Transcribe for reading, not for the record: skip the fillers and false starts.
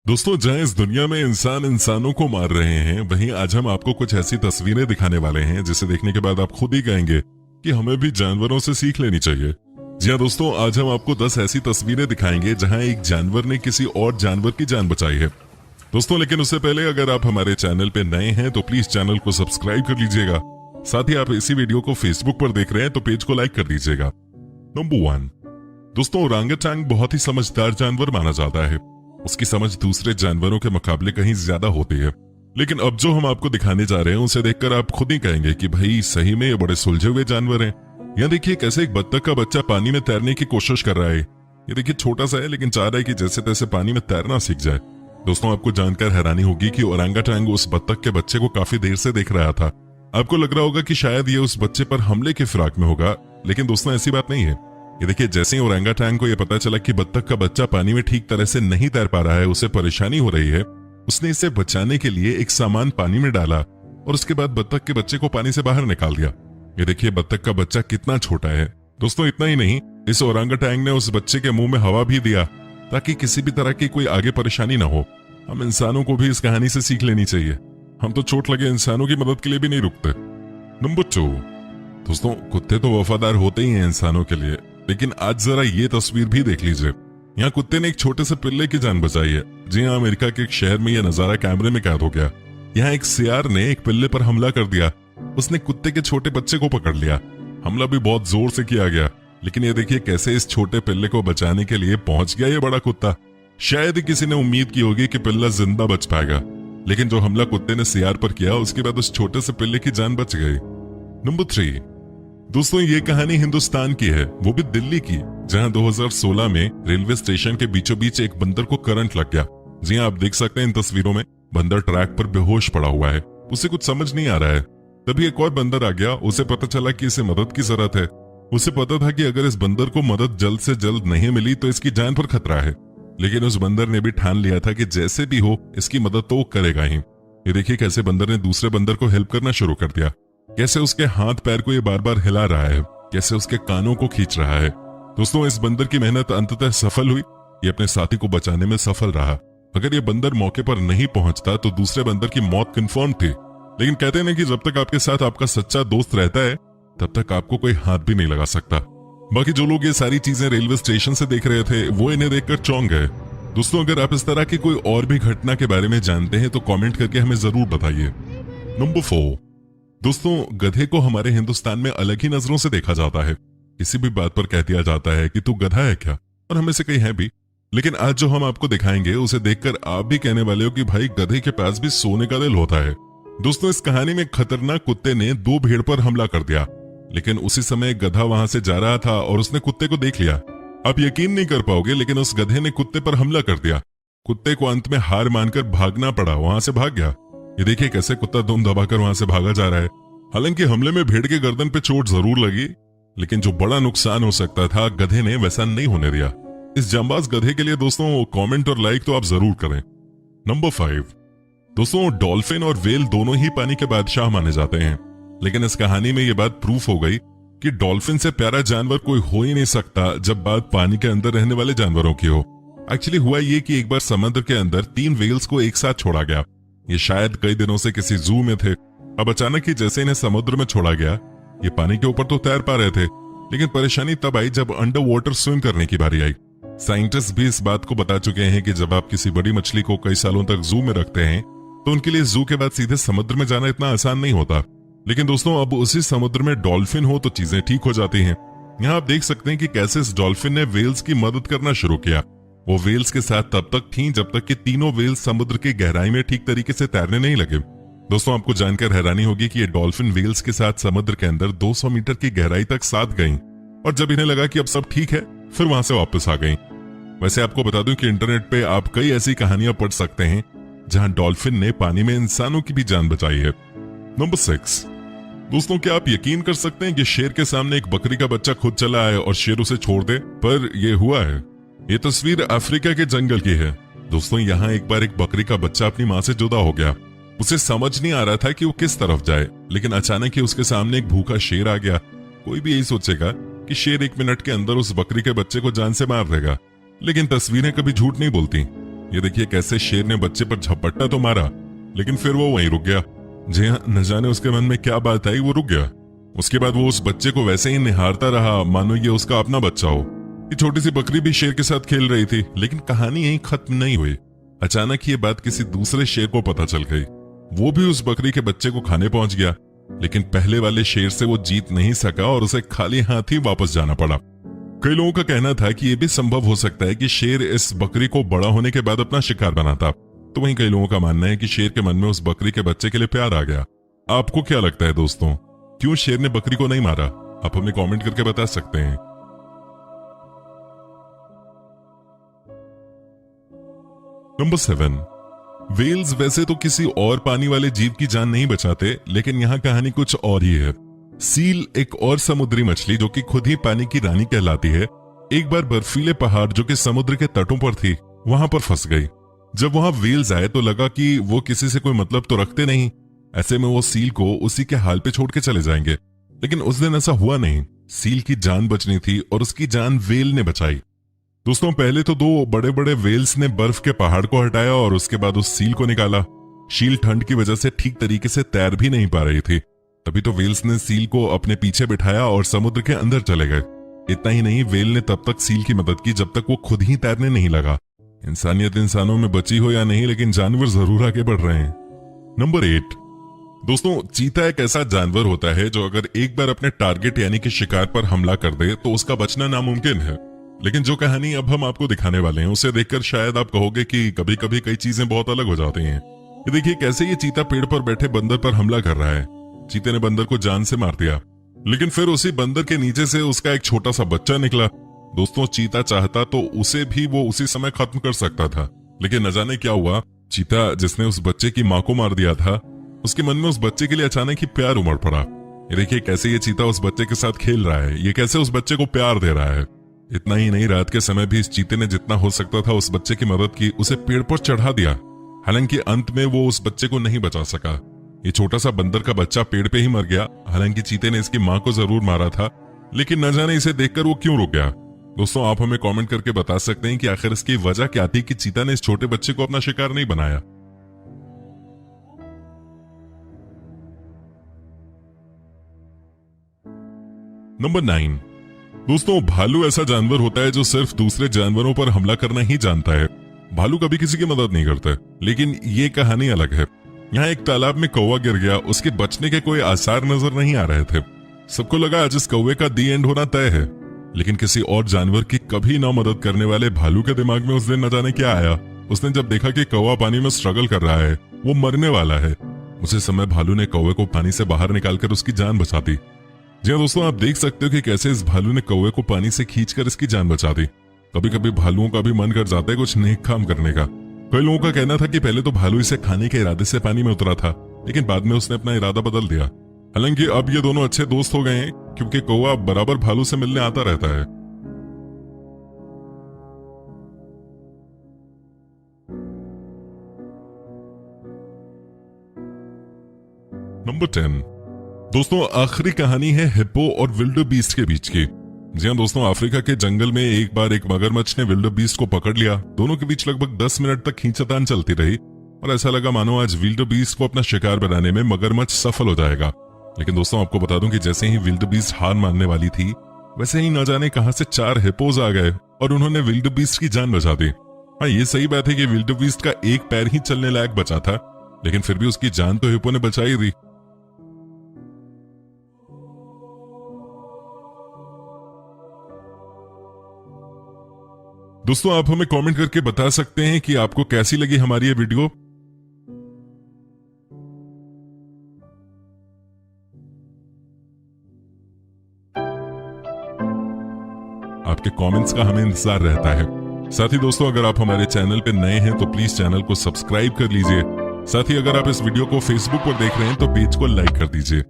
दोस्तों, जहां इस दुनिया में इंसान इंसानों को मार रहे हैं, वहीं आज हम आपको कुछ ऐसी तस्वीरें दिखाने वाले हैं जिसे देखने के बाद आप खुद ही कहेंगे कि हमें भी जानवरों से सीख लेनी चाहिए। जी हाँ दोस्तों, आज हम आपको 10 ऐसी तस्वीरें दिखाएंगे जहां एक जानवर ने किसी और जानवर की जान बचाई है। दोस्तों, लेकिन उससे पहले अगर आप हमारे चैनल पे नए हैं तो प्लीज चैनल को सब्सक्राइब कर लीजिएगा। साथ ही आप इसी वीडियो को फेसबुक पर देख रहे हैं तो पेज को लाइक कर दीजिएगा। नंबर 1। दोस्तों, ओरांगुटान बहुत ही समझदार जानवर माना जाता है। उसकी समझ दूसरे जानवरों के मुकाबले कहीं ज्यादा होती है। लेकिन अब जो हम आपको दिखाने जा रहे हैं उसे देखकर आप खुद ही कहेंगे कि भाई सही में ये बड़े सुलझे हुए जानवर हैं। यहाँ देखिए कैसे एक बत्तख का बच्चा पानी में तैरने की कोशिश कर रहा है। ये देखिए छोटा सा है लेकिन चाह रहा है कि जैसे तैसे पानी में तैरना सीख जाए। दोस्तों, आपको जानकर हैरानी होगी कि ओरांगुटान उस बत्तख के बच्चे को काफी देर से देख रहा था। आपको लग रहा होगा कि शायद ये उस बच्चे पर हमले की फिराक में होगा, लेकिन दोस्तों ऐसी बात नहीं है। ये देखिए जैसे ही ओरांगुटान को यह पता चला कि बत्तख का बच्चा पानी में ठीक तरह से नहीं तैर पा रहा है, उसे परेशानी हो रही है, उसने इसे बचाने के लिए एक सामान पानी में डाला और उसके बाद बत्तख के बच्चे को पानी से बाहर निकाल दिया। ये देखिए बत्तख का बच्चा कितना छोटा है। दोस्तों, इतना ही नहीं, इस ओरांगुटान ने उस बच्चे के मुंह में हवा भी दिया ताकि किसी भी तरह की कोई आगे परेशानी ना हो। हम इंसानों को भी इस कहानी से सीख लेनी चाहिए। हम तो चोट लगे इंसानों की मदद के लिए भी नहीं रुकते। नंबर 2। दोस्तों, कुत्ते तो वफादार होते ही हैं इंसानों के लिए, लेकिन आज जरा ये तस्वीर भी देख लीजिए। यहाँ कुत्ते ने एक छोटे से पिल्ले की जान बचाई है। जी हाँ, अमेरिका के एक शहर में यह नजारा कैमरे में कैद हो गया। यहाँ एक सियार ने एक पिल्ले पर हमला कर दिया। उसने कुत्ते के छोटे बच्चे को पकड़ लिया। हमला भी बहुत जोर से किया गया, लेकिन ये देखिए कैसे इस छोटे पिल्ले को बचाने के लिए पहुंच गया ये बड़ा कुत्ता। शायद ही किसी ने उम्मीद की होगी कि पिल्ला जिंदा बच पाएगा, लेकिन जो हमला कुत्ते ने सियार पर किया उसके बाद उस छोटे से पिल्ले की जान बच गई। नंबर 3। दोस्तों, ये कहानी हिंदुस्तान की है, वो भी दिल्ली की, जहां 2016 में रेलवे स्टेशन के बीचों बीच एक बंदर को करंट लग गया। जी हाँ, आप देख सकते हैं इन तस्वीरों में बंदर ट्रैक पर बेहोश पड़ा हुआ है। उसे कुछ समझ नहीं आ रहा है। तभी एक और बंदर आ गया। उसे पता चला कि इसे मदद की जरूरत है। उसे पता था कि अगर इस बंदर को मदद जल्द से जल्द नहीं मिली तो इसकी जान पर खतरा है, लेकिन उस बंदर ने भी ठान लिया था कि जैसे भी हो इसकी मदद तो करेगा ही। ये देखिए कैसे बंदर ने दूसरे बंदर को हेल्प करना शुरू कर दिया, कैसे उसके हाथ पैर को ये बार बार हिला रहा है, कैसे उसके कानों को खींच रहा है। दोस्तों, इस बंदर की मेहनत अंततः सफल हुई। ये अपने साथी को बचाने में सफल रहा। अगर ये बंदर मौके पर नहीं पहुंचता तो दूसरे बंदर की मौत कंफर्म थी। लेकिन कहते हैं कि जब तक आपके साथ आपका सच्चा दोस्त रहता है तब तक आपको कोई हाथ भी नहीं लगा सकता। बाकी जो लोग ये सारी चीजें रेलवे स्टेशन से देख रहे थे वो इन्हें देखकर चौंक गए। दोस्तों, अगर आप इस तरह की कोई और भी घटना के बारे में जानते हैं तो कमेंट करके हमें जरूर बताइए। नंबर 4। दोस्तों, गधे को हमारे हिंदुस्तान में अलग ही नजरों से देखा जाता है। किसी भी बात पर कह दिया जाता है कि तू गधा है क्या, और हमें से कई है भी। लेकिन आज जो हम आपको दिखाएंगे उसे देखकर आप भी कहने वाले हो कि भाई गधे के पास भी सोने का दिल होता है। दोस्तों, इस कहानी में खतरनाक कुत्ते ने 2 भेड़ पर हमला कर दिया, लेकिन उसी समय गधा वहां से जा रहा था और उसने कुत्ते को देख लिया। आप यकीन नहीं कर पाओगे, लेकिन उस गधे ने कुत्ते पर हमला कर दिया। कुत्ते को अंत में हार मानकर भागना पड़ा, वहां से भाग गया। ये देखिए कैसे कुत्ता दुम दबाकर वहां से भागा जा रहा है। हालांकि हमले में भेड़ के गर्दन पे चोट जरूर लगी, लेकिन जो बड़ा नुकसान हो सकता था गधे ने वैसा नहीं होने दिया। इस जांबाज गधे के लिए दोस्तों कमेंट और लाइक तो आप जरूर करें। नंबर 5। दोस्तों, डॉल्फिन और व्हेल दोनों ही पानी के बादशाह माने जाते हैं, लेकिन इस कहानी में यह बात प्रूफ हो गई कि डॉल्फिन से प्यारा जानवर कोई हो ही नहीं सकता जब बात पानी के अंदर रहने वाले जानवरों की हो। एक्चुअली हुआ ये कि एक बार समुद्र के अंदर 3 व्हेल्स को एक साथ छोड़ा गया। ये शायद कई दिनों से किसी जू में थे। अब अचानक ही जैसे इन्हें समुद्र में छोड़ा गया, ये पानी के ऊपर तो तैर पा रहे थे, लेकिन परेशानी तब आई जब अंडर वाटर स्विम करने की बारी आई। साइंटिस्ट भी इस बात को बता चुके हैं कि जब आप किसी बड़ी मछली को कई सालों तक जू में रखते हैं तो उनके लिए जू के बाद सीधे समुद्र में जाना इतना आसान नहीं होता। लेकिन दोस्तों, अब उसी समुद्र में डॉल्फिन हो तो चीजें ठीक हो जाती हैं। यहाँ आप देख सकते हैं कि कैसे इस डॉल्फिन ने व्हेल्स की मदद करना शुरू किया। वो व्हेल्स के साथ तब तक थीं जब तक कि तीनों व्हेल्स समुद्र की गहराई में ठीक तरीके से तैरने नहीं लगे। दोस्तों, आपको जानकर हैरानी होगी कि ये डॉल्फिन व्हेल्स के साथ समुद्र के अंदर 200 मीटर की गहराई तक साथ गईं, और जब इन्हें लगा कि अब सब ठीक है फिर वहां से वापस आ गईं। वैसे आपको बता दूं कि इंटरनेट पे आप कई ऐसी कहानियां पढ़ सकते हैं जहां डॉल्फिन ने पानी में इंसानों की भी जान बचाई है। नंबर 6। दोस्तों, क्या आप यकीन कर सकते हैं कि शेर के सामने एक बकरी का बच्चा खुद चला आए और शेर उसे छोड़ दे, पर यह हुआ है। ये तस्वीर अफ्रीका के जंगल की है। दोस्तों, यहाँ एक बार एक बकरी का बच्चा अपनी माँ से जुदा हो गया। उसे समझ नहीं आ रहा था कि वो किस तरफ जाए, लेकिन अचानक ही उसके सामने एक भूखा शेर आ गया। कोई भी यही सोचेगा कि शेर 1 मिनट के अंदर उस बकरी के बच्चे को जान से मार देगा, लेकिन तस्वीरें कभी झूठ नहीं बोलती। ये देखिए कैसे शेर ने बच्चे पर झपट्टा तो मारा, लेकिन फिर वो वहीं रुक गया। जी हाँ, न जाने उसके मन में क्या बात आई, वो रुक गया। उसके बाद वो उस बच्चे को वैसे ही निहारता रहा मानो ये उसका अपना बच्चा हो। ये छोटी सी बकरी भी शेर के साथ खेल रही थी, लेकिन कहानी यहीं खत्म नहीं हुई। अचानक ये बात किसी दूसरे शेर को पता चल गई। वो भी उस बकरी के बच्चे को खाने पहुंच गया, लेकिन पहले वाले शेर से वो जीत नहीं सका और उसे खाली हाथ ही वापस जाना पड़ा। कई लोगों का कहना था कि यह भी संभव हो सकता है कि शेर इस बकरी को बड़ा होने के बाद अपना शिकार बनाता। तो वहीं कई लोगों का मानना है कि शेर के मन में उस बकरी के बच्चे के लिए प्यार आ गया। आपको क्या लगता है दोस्तों, क्यों शेर ने बकरी को नहीं मारा? आप हमें कमेंट करके बता सकते हैं। नंबर 7, व्हेल्स वैसे तो किसी और पानी वाले जीव की जान नहीं बचाते, लेकिन यहाँ कहानी कुछ और ही है। सील एक और समुद्री मछली जो कि खुद ही पानी की रानी कहलाती है, एक बार बर्फीले पहाड़ जो कि समुद्र के तटों पर थी वहां पर फंस गई। जब वहां व्हेल्स आए तो लगा कि वो किसी से कोई मतलब तो रखते नहीं, ऐसे में वो सील को उसी के हाल पे छोड़ के चले जाएंगे। लेकिन उस दिन ऐसा हुआ नहीं। सील की जान बचनी थी और उसकी जान व्हेल ने बचाई। दोस्तों, पहले तो 2 बड़े बड़े व्हेल्स ने बर्फ के पहाड़ को हटाया और उसके बाद उस सील को निकाला। सील ठंड की वजह से ठीक तरीके से तैर भी नहीं पा रही थी। तभी तो व्हेल्स ने सील को अपने पीछे बिठाया और समुद्र के अंदर चले गए। इतना ही नहीं, व्हेल ने तब तक सील की मदद की जब तक वो खुद ही तैरने नहीं लगा। इंसानियत इंसानों में बची हो या नहीं, लेकिन जानवर जरूर आगे बढ़ रहे हैं। नंबर 8, दोस्तों, चीता एक ऐसा जानवर होता है जो अगर एक बार अपने टारगेट यानी कि शिकार पर हमला कर दे तो उसका बचना नामुमकिन है। लेकिन जो कहानी अब हम आपको दिखाने वाले हैं उसे देखकर शायद आप कहोगे कि कभी कभी कई चीजें बहुत अलग हो जाती हैं। ये देखिए कैसे ये चीता पेड़ पर बैठे बंदर पर हमला कर रहा है। चीते ने बंदर को जान से मार दिया, लेकिन फिर उसी बंदर के नीचे से उसका एक छोटा सा बच्चा निकला। दोस्तों, चीता चाहता तो उसे भी वो उसी समय खत्म कर सकता था, लेकिन न जाने क्या हुआ, चीता जिसने उस बच्चे की मां को मार दिया था, उसके मन में उस बच्चे के लिए अचानक ही प्यार उमड़ पड़ा। ये देखिए कैसे ये चीता उस बच्चे के साथ खेल रहा है, ये कैसे उस बच्चे को प्यार दे रहा है। इतना ही नहीं, रात के समय भी इस चीते ने जितना हो सकता था उस बच्चे की मदद की, उसे पेड़ पर चढ़ा दिया। हालांकि अंत में वो उस बच्चे को नहीं बचा सका। ये छोटा सा बंदर का बच्चा पेड़ पे ही मर गया। हालांकि चीते ने इसकी मां को जरूर मारा था, लेकिन न जाने इसे देखकर वो क्यों रुक गया। दोस्तों, आप हमें कमेंट करके बता सकते हैं कि आखिर इसकी वजह क्या थी कि चीता ने इस छोटे बच्चे को अपना शिकार नहीं बनाया। नंबर 9, दोस्तों, भालू ऐसा जानवर होता है जो सिर्फ दूसरे जानवरों पर हमला करना ही जानता है। भालू कभी किसी की मदद नहीं करता, लेकिन ये कहानी अलग है। यहाँ एक तालाब में कौवा गिर गया, उसके बचने के कोई आसार नजर नहीं आ रहे थे। सबको लगा आज इस कौवे का दी एंड होना तय है, लेकिन किसी और जानवर की कभी ना मदद करने वाले भालू के दिमाग में उस दिन न जाने क्या आया। उसने जब देखा कि कौवा पानी में स्ट्रगल कर रहा है, वो मरने वाला है, उसी समय भालू ने कौवे को पानी से बाहर निकालकर उसकी जान बचा दी। जी हाँ दोस्तों, आप देख सकते हो कि कैसे इस भालू ने कौवे को पानी से खींचकर इसकी जान बचा दी। कभी कभी भालुओं का भी मन कर जाता है कुछ नेक काम करने का। कई लोगों का कहना था कि पहले तो भालू इसे खाने के इरादे से पानी में उतरा था, लेकिन बाद में उसने अपना इरादा बदल दिया। हालांकि अब ये दोनों अच्छे दोस्त हो गए हैं, क्योंकि कौवा बराबर भालू से मिलने आता रहता है। नंबर 10, दोस्तों, आखिरी कहानी है हिप्पो और विल्डरबीस्ट के बीच की। जी हाँ दोस्तों, अफ्रीका के जंगल में एक बार एक मगरमच्छ ने विल्डरबीस्ट को पकड़ लिया। दोनों के बीच लगभग 10 मिनट तक खींचातान चलती रही और ऐसा लगा मानो आज विल्डरबीस्ट को अपना शिकार बनाने में मगरमच्छ सफल हो जाएगा। लेकिन दोस्तों, आपको बता दूं कि जैसे ही विल्डरबीस्ट हार मानने वाली थी, वैसे ही न जाने कहां से 4 हिप्पोज आ गए और उन्होंने विल्डरबीस्ट की जान बचा दी। हाँ, ये सही बात है कि विल्डरबीस्ट का एक पैर ही चलने लायक बचा था, लेकिन फिर भी उसकी जान तो हिप्पो ने बचाई दी। दोस्तों, आप हमें कमेंट करके बता सकते हैं कि आपको कैसी लगी हमारी ये वीडियो। आपके कमेंट्स का हमें इंतजार रहता है। साथ ही दोस्तों, अगर आप हमारे चैनल पे नए हैं तो प्लीज चैनल को सब्सक्राइब कर लीजिए। साथ ही अगर आप इस वीडियो को फेसबुक पर देख रहे हैं तो पेज को लाइक कर दीजिए।